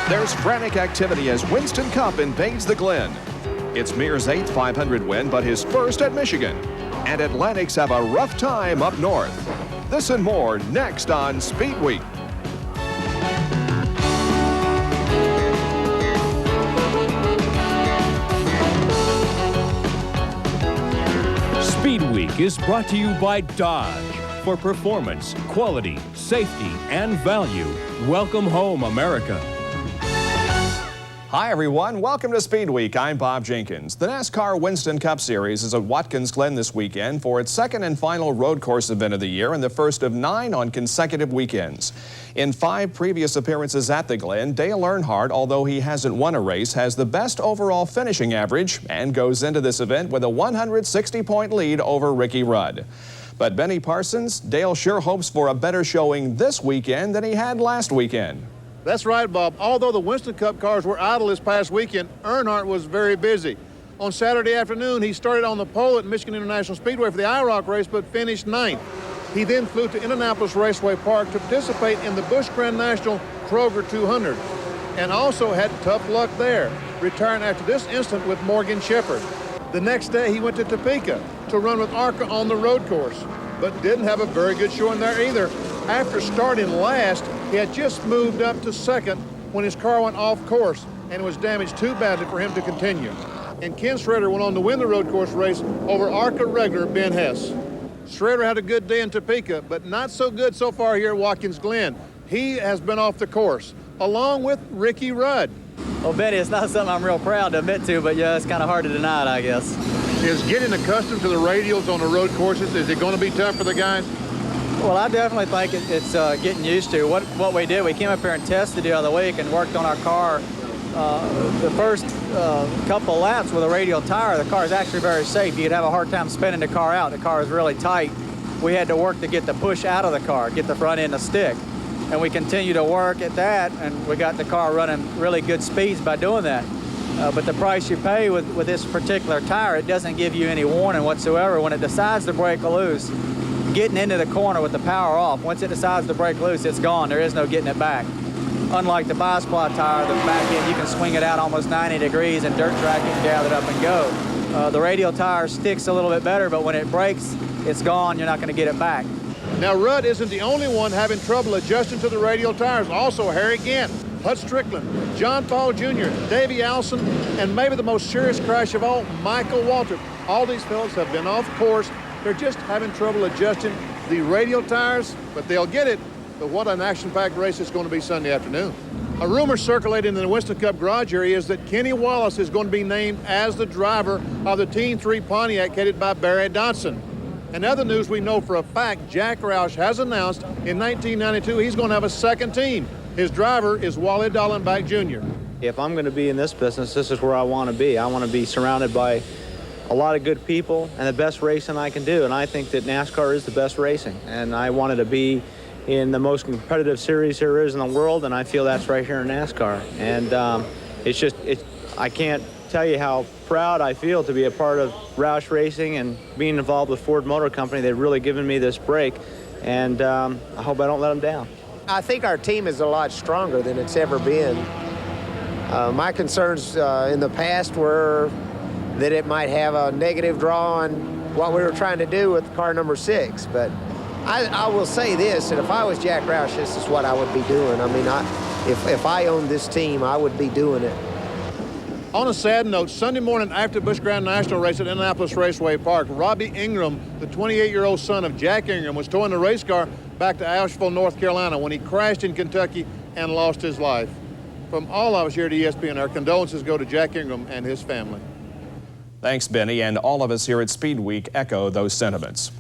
There's frantic activity as Winston Cup invades the Glen. It's Mears' 8th 500 win, but his first at Michigan. And Atlantics have a rough time up north. This and more next on Speed Week. Speed Week is brought to you by Dodge. For performance, quality, safety, and value, welcome home, America. Hi, everyone. Welcome to Speed Week. I'm Bob Jenkins. The NASCAR Winston Cup Series is at Watkins Glen this weekend for its second and final road course event of the year and the first of 9 on consecutive weekends. In 5 previous appearances at the Glen, Dale Earnhardt, although he hasn't won a race, has the best overall finishing average and goes into this event with a 160-point lead over Ricky Rudd. But Benny Parsons, Dale sure hopes for a better showing this weekend than he had last weekend. That's right, Bob. Although the Winston Cup cars were idle this past weekend, Earnhardt was very busy. On Saturday afternoon, he started on the pole at Michigan International Speedway for the IROC race, but finished 9th. He then flew to Indianapolis Raceway Park to participate in the Busch Grand National Kroger 200, and also had tough luck there, retiring after this incident with Morgan Shepherd. The next day, he went to Topeka to run with ARCA on the road course, but didn't have a very good showing there either. After starting last, he had just moved up to second when his car went off course and was damaged too badly for him to continue. And Ken Schrader went on to win the road course race over ARCA regular Ben Hess. Schrader had a good day in Topeka, but not so good so far here at Watkins Glen. He has been off the course, along with Ricky Rudd. Well, Benny, it's not something I'm real proud to admit to, but yeah, it's kind of hard to deny it, I guess. Is getting accustomed to the radials on the road courses, is it going to be tough for the guys? Well, I definitely think it's getting used to. What we did, we came up here and tested the other week and worked on our car. The first couple of laps with a radial tire, the car is actually very safe. You'd have a hard time spinning the car out. The car is really tight. We had to work to get the push out of the car, get the front end to stick. And we continue to work at that, and we got the car running really good speeds by doing that. But the price you pay with this particular tire, it doesn't give you any warning whatsoever. When it decides to break loose, getting into the corner with the power off, once it decides to break loose, it's gone. There is no getting it back. Unlike the bi-splat tire, the back end, you can swing it out almost 90 degrees and dirt track it and gather it up and go. The radial tire sticks a little bit better, but when it breaks, it's gone. You're not going to get it back. Now, Rudd isn't the only one having trouble adjusting to the radial tires. Also, Harry Gant, Hut Strickland, John Paul Jr., Davey Allison, and maybe the most serious crash of all, Michael Waltrip. All these fellas have been off course. They're just having trouble adjusting the radial tires, but they'll get it. But what an action-packed race it's going to be Sunday afternoon. A rumor circulating in the Winston Cup garage area is that Kenny Wallace is going to be named as the driver of the Team 3 Pontiac headed by Barry Dodson. In other news, we know for a fact Jack Roush has announced in 1992 he's going to have a second team. His driver is Wally Dallenbach Jr. If I'm going to be in this business, this is where I want to be. I want to be surrounded by a lot of good people and the best racing I can do. And I think that NASCAR is the best racing. And I wanted to be in the most competitive series there is in the world, and I feel that's right here in NASCAR. And I can't tell you how proud I feel to be a part of Roush Racing and being involved with Ford Motor Company. They've really given me this break, and I hope I don't let them down. I think our team is a lot stronger than it's ever been. My concerns in the past were that it might have a negative draw on what we were trying to do with car number 6, but I will say this, that if I was Jack Roush, this is what I would be doing. I mean, if I owned this team, I would be doing it. On a sad note, Sunday morning after Busch Grand National race at Indianapolis Raceway Park, Robbie Ingram, the 28-year-old son of Jack Ingram, was towing the race car back to Asheville, North Carolina when he crashed in Kentucky and lost his life. From all of us here at ESPN, our condolences go to Jack Ingram and his family. Thanks, Benny, and all of us here at Speed Week echo those sentiments.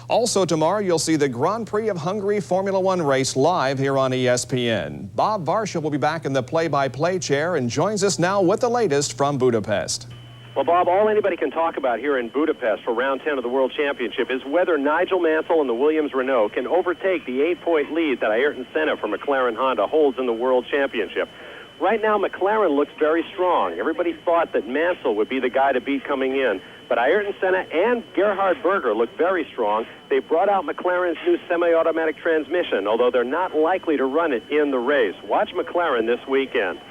Also tomorrow, you'll see the Grand Prix of Hungary Formula One race live here on ESPN. Bob Varsha will be back in the play-by-play chair and joins us now with the latest from Budapest. Well, Bob, all anybody can talk about here in Budapest for round 10 of the World Championship is whether Nigel Mansell and the Williams-Renault can overtake the 8-point lead that Ayrton Senna from McLaren Honda holds in the World Championship. Right now, McLaren looks very strong. Everybody thought that Mansell would be the guy to beat coming in. But Ayrton Senna and Gerhard Berger look very strong. They brought out McLaren's new semi-automatic transmission, although they're not likely to run it in the race. Watch McLaren this weekend.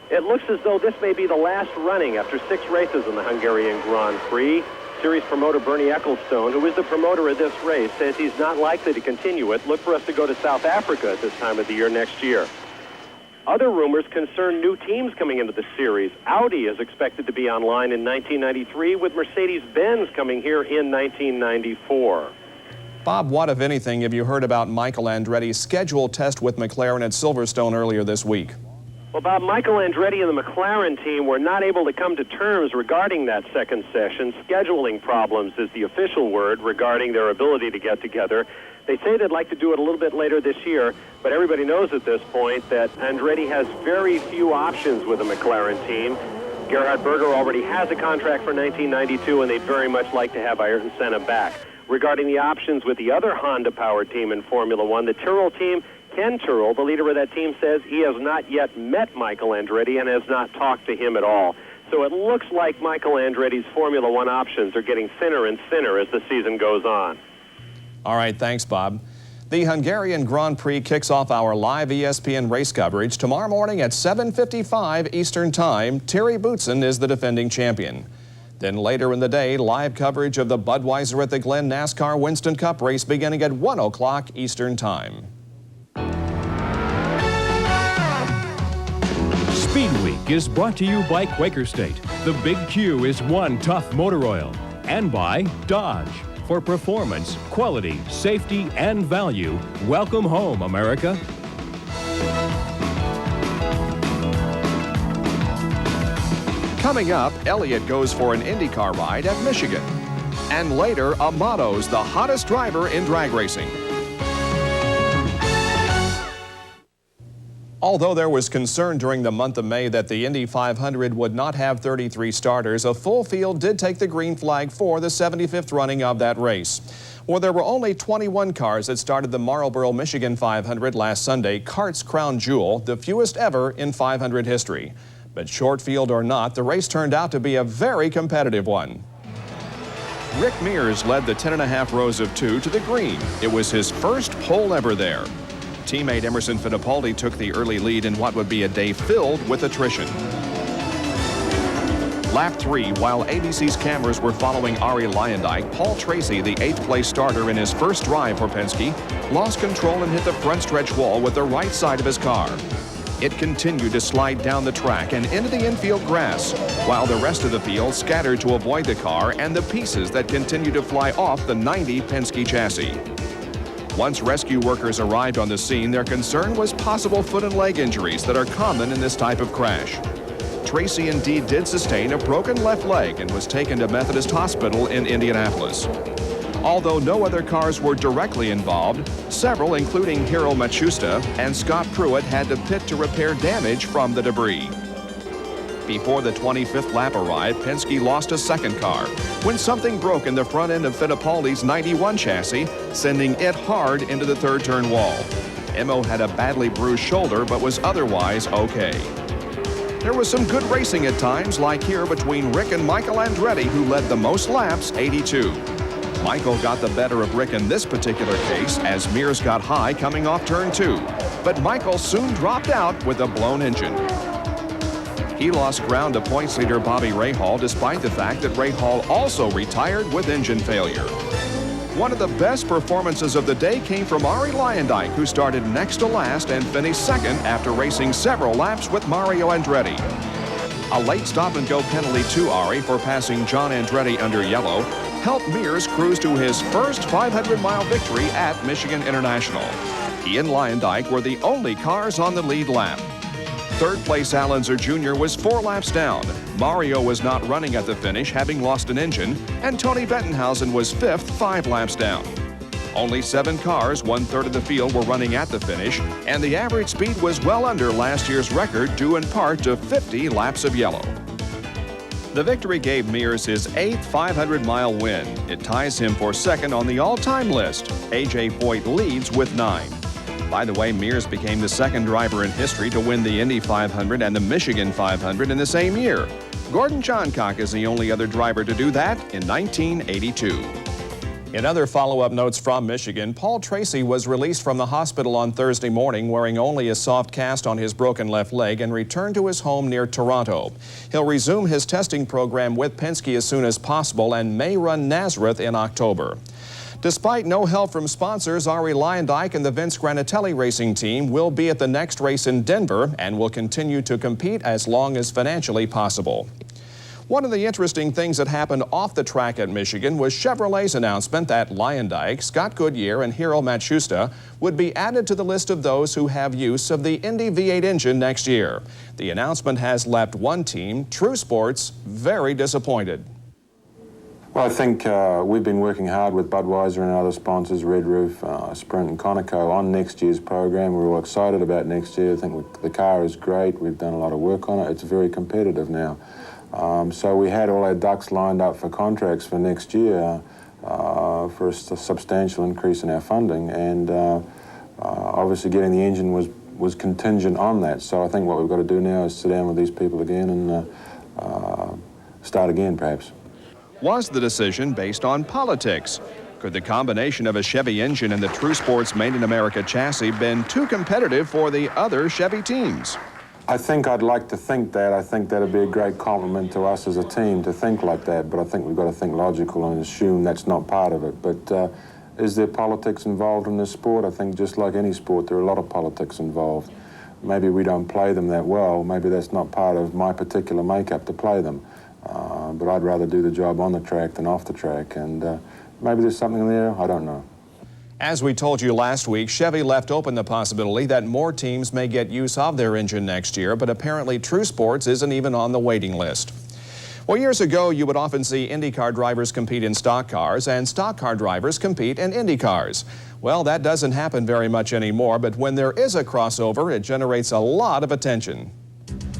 It looks as though this may be the last running after 6 races in the Hungarian Grand Prix. Series promoter Bernie Ecclestone, who is the promoter of this race, says he's not likely to continue it. Look for us to go to South Africa at this time of the year next year. Other rumors concern new teams coming into the series. Audi is expected to be online in 1993, with Mercedes-Benz coming here in 1994. Bob, what, if anything, have you heard about Michael Andretti's scheduled test with McLaren at Silverstone earlier this week? Well, Bob, Michael Andretti and the McLaren team were not able to come to terms regarding that second session. Scheduling problems is the official word regarding their ability to get together. They say they'd like to do it a little bit later this year, but everybody knows at this point that Andretti has very few options with the McLaren team. Gerhard Berger already has a contract for 1992, and they'd very much like to have Ayrton Senna back. Regarding the options with the other Honda-powered team in Formula One, the Tyrrell team, Ken Tyrrell, the leader of that team, says he has not yet met Michael Andretti and has not talked to him at all. So it looks like Michael Andretti's Formula One options are getting thinner and thinner as the season goes on. All right, thanks, Bob. The Hungarian Grand Prix kicks off our live ESPN race coverage tomorrow morning at 7:55 Eastern Time. Terry Boutsen is the defending champion. Then later in the day, live coverage of the Budweiser at the Glen NASCAR Winston Cup race beginning at 1 o'clock Eastern Time. Speed Week is brought to you by Quaker State. The Big Q is one tough motor oil. And by Dodge. For performance, quality, safety, and value, welcome home, America. Coming up, Elliott goes for an IndyCar ride at Michigan. And later, Amato's the hottest driver in drag racing. Although there was concern during the month of May that the Indy 500 would not have 33 starters, a full field did take the green flag for the 75th running of that race. Well, there were only 21 cars that started the Marlboro, Michigan 500 last Sunday, CART's crown jewel, the fewest ever in 500 history. But short field or not, the race turned out to be a very competitive one. Rick Mears led the 10.5 rows of 2 to the green. It was his first pole ever there. Teammate Emerson Fittipaldi took the early lead in what would be a day filled with attrition. Lap 3, while ABC's cameras were following Arie Luyendyk, Paul Tracy, the 8th-place starter in his first drive for Penske, lost control and hit the front stretch wall with the right side of his car. It continued to slide down the track and into the infield grass, while the rest of the field scattered to avoid the car and the pieces that continued to fly off the 90 Penske chassis. Once rescue workers arrived on the scene, their concern was possible foot and leg injuries that are common in this type of crash. Tracy indeed did sustain a broken left leg and was taken to Methodist Hospital in Indianapolis. Although no other cars were directly involved, several, including Hiro Matsushita and Scott Pruitt, had to pit to repair damage from the debris. Before the 25th lap arrived, Penske lost a second car when something broke in the front end of Fittipaldi's 91 chassis, sending it hard into the third turn wall. Emo had a badly bruised shoulder but was otherwise okay. There was some good racing at times, like here between Rick and Michael Andretti, who led the most laps, 82. Michael got the better of Rick in this particular case as Mears got high coming off turn 2. But Michael soon dropped out with a blown engine. He lost ground to points leader Bobby Rahal, despite the fact that Rahal also retired with engine failure. One of the best performances of the day came from Arie Luyendyk, who started next to last and finished second after racing several laps with Mario Andretti. A late stop-and-go penalty to Arie for passing John Andretti under yellow helped Mears cruise to his first 500-mile victory at Michigan International. He and Luyendyk were the only cars on the lead lap. Third place Al Unser Jr. was 4 laps down. Mario was not running at the finish, having lost an engine, and Tony Bettenhausen was 5th, 5 laps down. Only 7 cars, 1/3 of the field, were running at the finish, and the average speed was well under last year's record, due in part to 50 laps of yellow. The victory gave Mears his 8th 500-mile win. It ties him for second on the all-time list. A.J. Foyt leads with 9. By the way, Mears became the second driver in history to win the Indy 500 and the Michigan 500 in the same year. Gordon Johncock is the only other driver to do that in 1982. In other follow-up notes from Michigan, Paul Tracy was released from the hospital on Thursday morning wearing only a soft cast on his broken left leg and returned to his home near Toronto. He'll resume his testing program with Penske as soon as possible and may run Nazareth in October. Despite no help from sponsors, Ari Luyendyk and the Vince Granatelli racing team will be at the next race in Denver and will continue to compete as long as financially possible. One of the interesting things that happened off the track at Michigan was Chevrolet's announcement that Luyendyk, Scott Goodyear, and Hiro Matsushita would be added to the list of those who have use of the Indy V8 engine next year. The announcement has left one team, True Sports, very disappointed. Well, I think we've been working hard with Budweiser and other sponsors, Red Roof, Sprint and Conoco, on next year's program. We're all excited about next year. I think the car is great. We've done a lot of work on it. It's very competitive now. So we had all our ducks lined up for contracts for next year for a substantial increase in our funding, and obviously getting the engine was contingent on that. So I think what we've got to do now is sit down with these people again and start again, perhaps. Was the decision based on politics? Could the combination of a Chevy engine and the True Sports Made in America chassis been too competitive for the other Chevy teams? I think I'd like to think that. I think that'd be a great compliment to us as a team to think like that, but I think we've got to think logical and assume that's not part of it. But is there politics involved in this sport? I think just like any sport, there are a lot of politics involved. Maybe we don't play them that well. Maybe that's not part of my particular makeup to play them. But I'd rather do the job on the track than off the track, and maybe there's something there, I don't know. As we told you last week, Chevy left open the possibility that more teams may get use of their engine next year, but apparently True Sports isn't even on the waiting list. Well, years ago, you would often see IndyCar drivers compete in stock cars and stock car drivers compete in Indy cars. Well, that doesn't happen very much anymore, but when there is a crossover, it generates a lot of attention.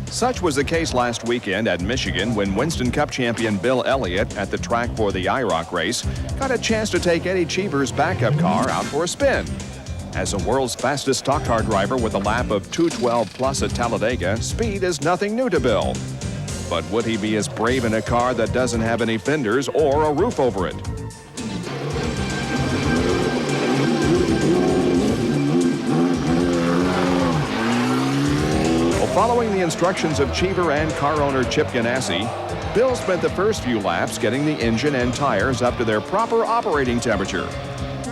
Such was the case last weekend at Michigan when Winston Cup champion Bill Elliott at the track for the IROC race got a chance to take Eddie Cheever's backup car out for a spin. As the world's fastest stock car driver with a lap of 2:12 plus at Talladega, speed is nothing new to Bill. But would he be as brave in a car that doesn't have any fenders or a roof over it? Following the instructions of Cheever and car owner Chip Ganassi, Bill spent the first few laps getting the engine and tires up to their proper operating temperature.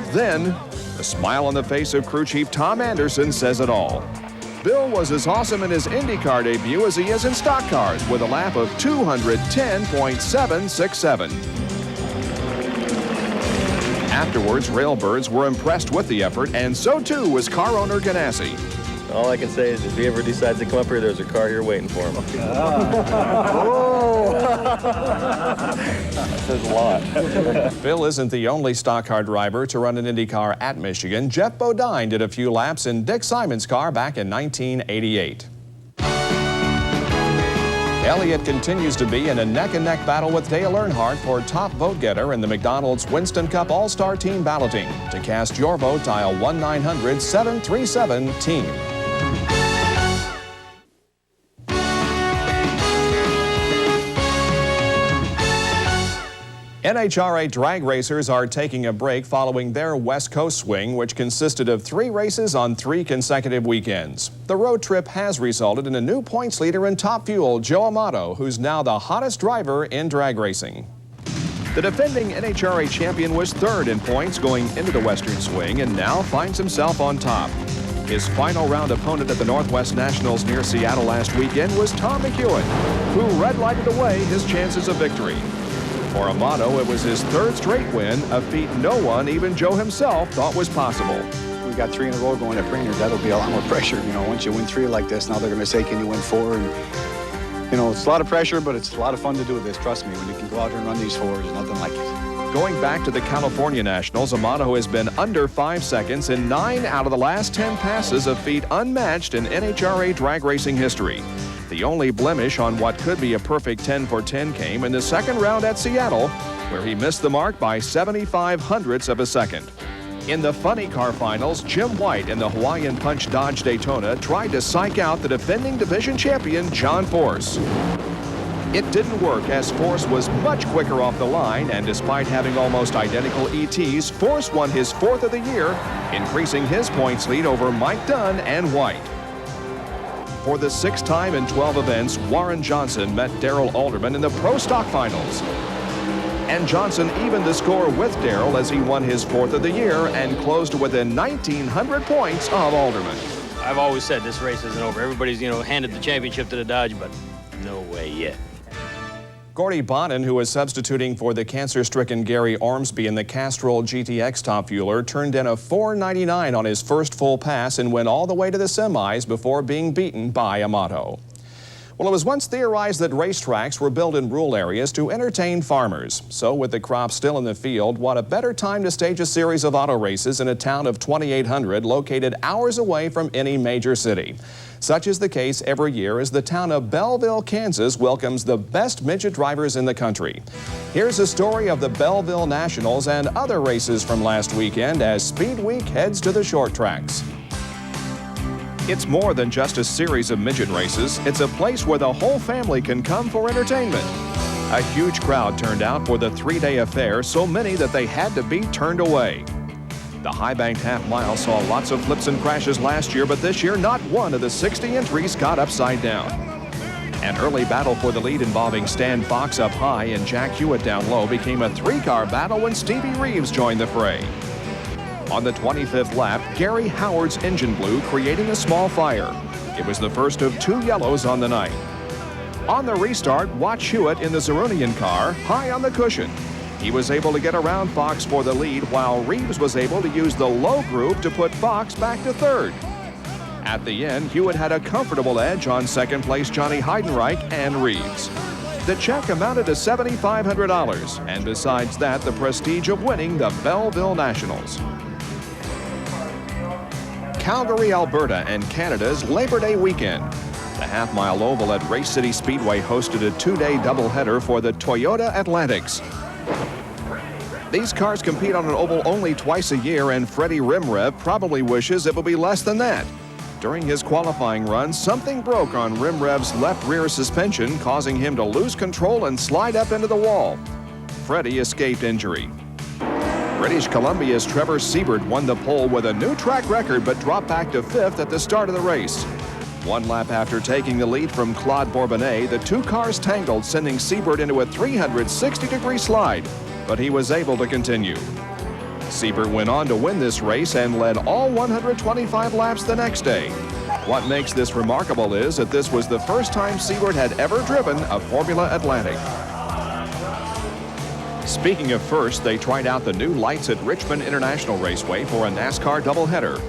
Then, the smile on the face of crew chief Tom Anderson says it all. Bill was as awesome in his IndyCar debut as he is in stock cars with a lap of 210.767. Afterwards, Railbirds were impressed with the effort, and so too was car owner Ganassi. All I can say is if he ever decides to come up here, there's a car here waiting for him. That says a lot. Bill isn't the only stock car driver to run an Indy car at Michigan. Jeff Bodine did a few laps in Dick Simon's car back in 1988. Elliott continues to be in a neck-and-neck battle with Dale Earnhardt for top vote-getter in the McDonald's Winston Cup All-Star Team balloting. To cast your vote, dial 1-900-737-TEAM. NHRA drag racers are taking a break following their West Coast swing, which consisted of 3 races on 3 consecutive weekends. The road trip has resulted in a new points leader in Top Fuel, Joe Amato, who's now the hottest driver in drag racing. The defending NHRA champion was 3rd in points going into the Western swing and now finds himself on top. His final round opponent at the Northwest Nationals near Seattle last weekend was Tom McEwen, who red-lighted away his chances of victory. For Amato, it was his 3rd straight win, a feat no one, even Joe himself, thought was possible. We got 3 in a row going at Brainerd. That'll be a lot more pressure. You know, once you win 3 like this, now they're going to say, can you win 4? And, you know, it's a lot of pressure, but it's a lot of fun to do this. Trust me, when you can go out here and run these 4s, there's nothing like it. Going back to the California Nationals, Amato has been under 5 seconds in 9 out of the last 10 passes, a feat unmatched in NHRA drag racing history. The only blemish on what could be a perfect 10 for 10 came in the 2nd round at Seattle, where he missed the mark by 75 hundredths of a second. In the funny car finals, Jim White in the Hawaiian Punch Dodge Daytona tried to psych out the defending division champion, John Force. It didn't work as Force was much quicker off the line, and despite having almost identical ETs, Force won his 4th of the year, increasing his points lead over Mike Dunn and White. For the 6th time in 12 events, Warren Johnson met Darrell Alderman in the Pro Stock Finals. And Johnson evened the score with Darrell as he won his 4th of the year and closed within 1,900 points of Alderman. I've always said this race isn't over. Everybody's, handed the championship to the Dodge, but no way yet. Gordy Bonin, who was substituting for the cancer-stricken Gary Ormsby in the Castrol GTX Top Fueler, turned in a .499 on his first full pass and went all the way to the semis before being beaten by Amato. Well, it was once theorized that racetracks were built in rural areas to entertain farmers. So with the crop still in the field, what a better time to stage a series of auto races in a town of 2,800 located hours away from any major city. Such is the case every year as the town of Belleville, Kansas welcomes the best midget drivers in the country. Here's a story of the Belleville Nationals and other races from last weekend as SpeedWeek heads to the short tracks. It's more than just a series of midget races. It's a place where the whole family can come for entertainment. A huge crowd turned out for the 3-day affair, so many that they had to be turned away. The high-banked half-mile saw lots of flips and crashes last year, but this year not one of the 60 entries got upside down. An early battle for the lead involving Stan Fox up high and Jack Hewitt down low became a 3-car battle when Stevie Reeves joined the fray. On the 25th lap, Gary Howard's engine blew, creating a small fire. It was the first of 2 yellows on the night. On the restart, watch Hewitt in the Zerunian car, high on the cushion. He was able to get around Fox for the lead, while Reeves was able to use the low group to put Fox back to 3rd. At the end, Hewitt had a comfortable edge on 2nd place Johnny Heidenreich and Reeves. The check amounted to $7,500, and besides that, the prestige of winning the Belleville Nationals. Calgary, Alberta, and Canada's Labor Day weekend. The half-mile oval at Race City Speedway hosted a 2-day doubleheader for the Toyota Atlantics. These cars compete on an oval only twice a year, and Freddie Rimrev probably wishes it would be less than that. During his qualifying run, something broke on Rimrev's left rear suspension, causing him to lose control and slide up into the wall. Freddie escaped injury. British Columbia's Trevor Siebert won the pole with a new track record, but dropped back to 5th at the start of the race. 1 lap after taking the lead from Claude Bourbonnais, the 2 cars tangled, sending Siebert into a 360-degree slide, but he was able to continue. Siebert went on to win this race and led all 125 laps the next day. What makes this remarkable is that this was the first time Siebert had ever driven a Formula Atlantic. Speaking of first, they tried out the new lights at Richmond International Raceway for a NASCAR doubleheader.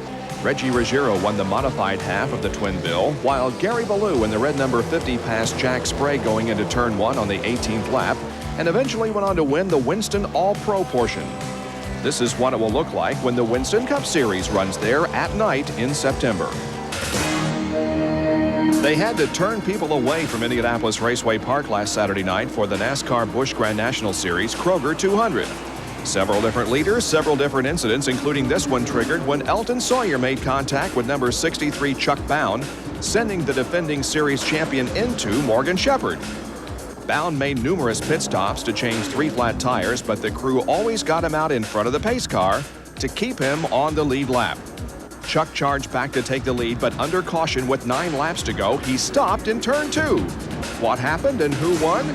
Reggie Ruggiero won the modified half of the twin bill, while Gary Ballou in the red number 50 passed Jack Sprague going into turn 1 on the 18th lap, and eventually went on to win the Winston All-Pro portion. This is what it will look like when the Winston Cup Series runs there at night in September. They had to turn people away from Indianapolis Raceway Park last Saturday night for the NASCAR Busch Grand National Series Kroger 200. Several different leaders, several different incidents, including this one triggered when Elton Sawyer made contact with number 63 Chuck Bound, sending the defending series champion into Morgan Shepherd. Bound made numerous pit stops to change 3 flat tires, but the crew always got him out in front of the pace car to keep him on the lead lap. Chuck charged back to take the lead, but under caution with 9 laps to go, he stopped in turn 2. What happened and who won?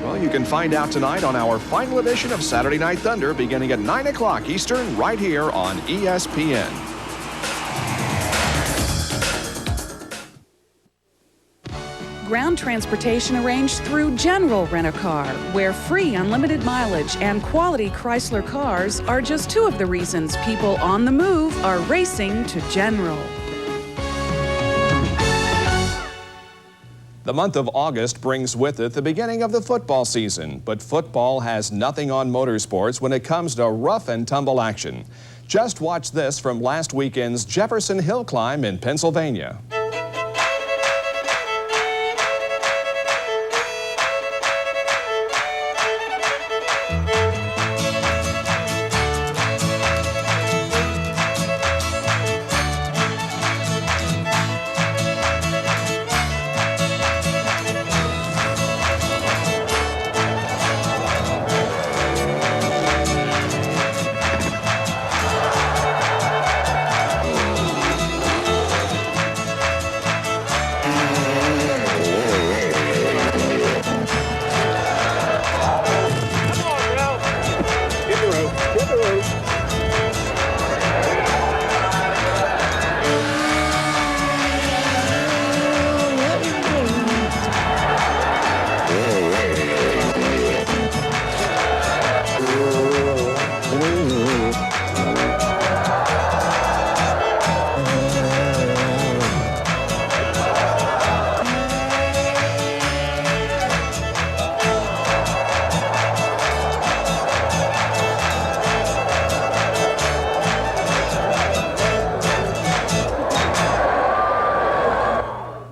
Well, you can find out tonight on our final edition of Saturday Night Thunder, beginning at 9 o'clock Eastern, right here on ESPN. Ground transportation arranged through General Rent-A-Car, where free unlimited mileage and quality Chrysler cars are just 2 of the reasons people on the move are racing to General. The month of August brings with it the beginning of the football season, but football has nothing on motorsports when it comes to rough and tumble action. Just watch this from last weekend's Jefferson Hill Climb in Pennsylvania.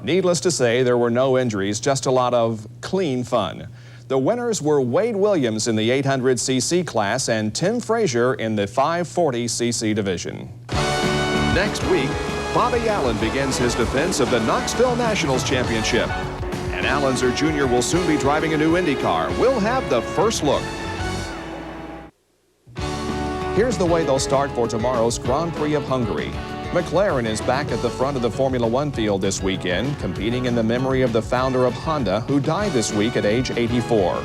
Needless to say, there were no injuries, just a lot of clean fun. The winners were Wade Williams in the 800cc class and Tim Frazier in the 540cc division. Next week, Bobby Allen begins his defense of the Knoxville Nationals Championship. And Allenzer Jr. will soon be driving a new Indy car. We'll have the first look. Here's the way they'll start for tomorrow's Grand Prix of Hungary. McLaren is back at the front of the Formula One field this weekend, competing in the memory of the founder of Honda, who died this week at age 84.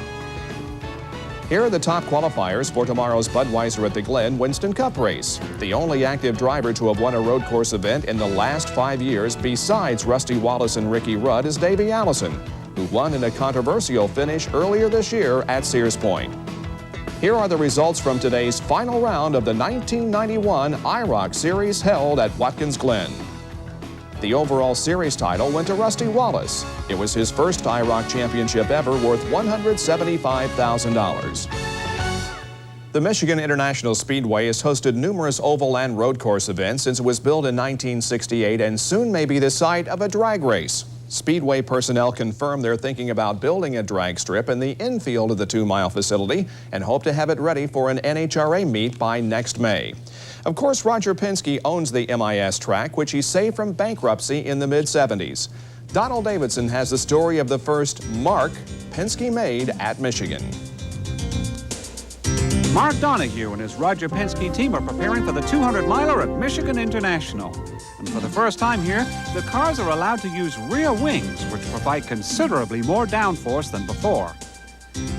Here are the top qualifiers for tomorrow's Budweiser at the Glen Winston Cup race. The only active driver to have won a road course event in the last 5 years besides Rusty Wallace and Ricky Rudd is Davey Allison, who won in a controversial finish earlier this year at Sears Point. Here are the results from today's final round of the 1991 IROC Series held at Watkins Glen. The overall series title went to Rusty Wallace. It was his first IROC championship ever, worth $175,000. The Michigan International Speedway has hosted numerous oval and road course events since it was built in 1968 and soon may be the site of a drag race. Speedway personnel confirm they're thinking about building a drag strip in the infield of the 2-mile facility and hope to have it ready for an NHRA meet by next May. Of course, Roger Penske owns the MIS track, which he saved from bankruptcy in the mid-70s. Donald Davidson has the story of the first mark Penske made at Michigan. Mark Donohue and his Roger Penske team are preparing for the 200-miler at Michigan International. And for the first time here, the cars are allowed to use rear wings, which provide considerably more downforce than before.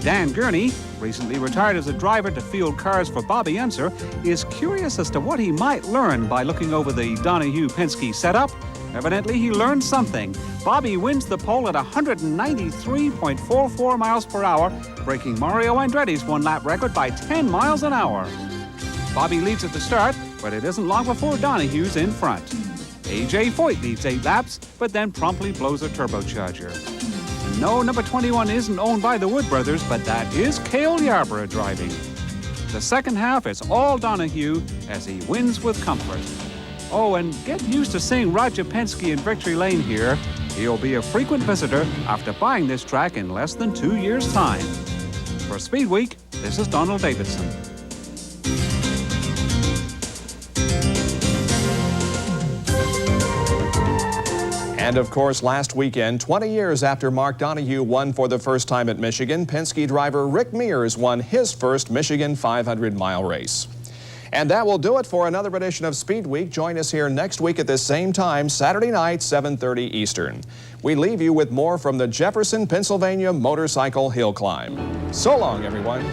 Dan Gurney, recently retired as a driver to field cars for Bobby Unser, is curious as to what he might learn by looking over the Donohue-Penske setup. Evidently, he learned something. Bobby wins the pole at 193.44 miles per hour, breaking Mario Andretti's one-lap record by 10 miles an hour. Bobby leads at the start, but it isn't long before Donohue's in front. A.J. Foyt leads 8 laps, but then promptly blows a turbocharger. No, number 21 isn't owned by the Wood brothers, but that is Cale Yarborough driving. The second half is all Donohue as he wins with comfort. Oh, and get used to seeing Roger Penske in Victory Lane here. He'll be a frequent visitor after buying this track in less than 2 years' time. For SpeedWeek, this is Donald Davidson. And of course, last weekend, 20 years after Mark Donohue won for the first time at Michigan, Penske driver Rick Mears won his first Michigan 500-mile race. And that will do it for another edition of Speed Week. Join us here next week at the same time, Saturday night, 7:30 Eastern. We leave you with more from the Jefferson, Pennsylvania Motorcycle Hill Climb. So long, everyone.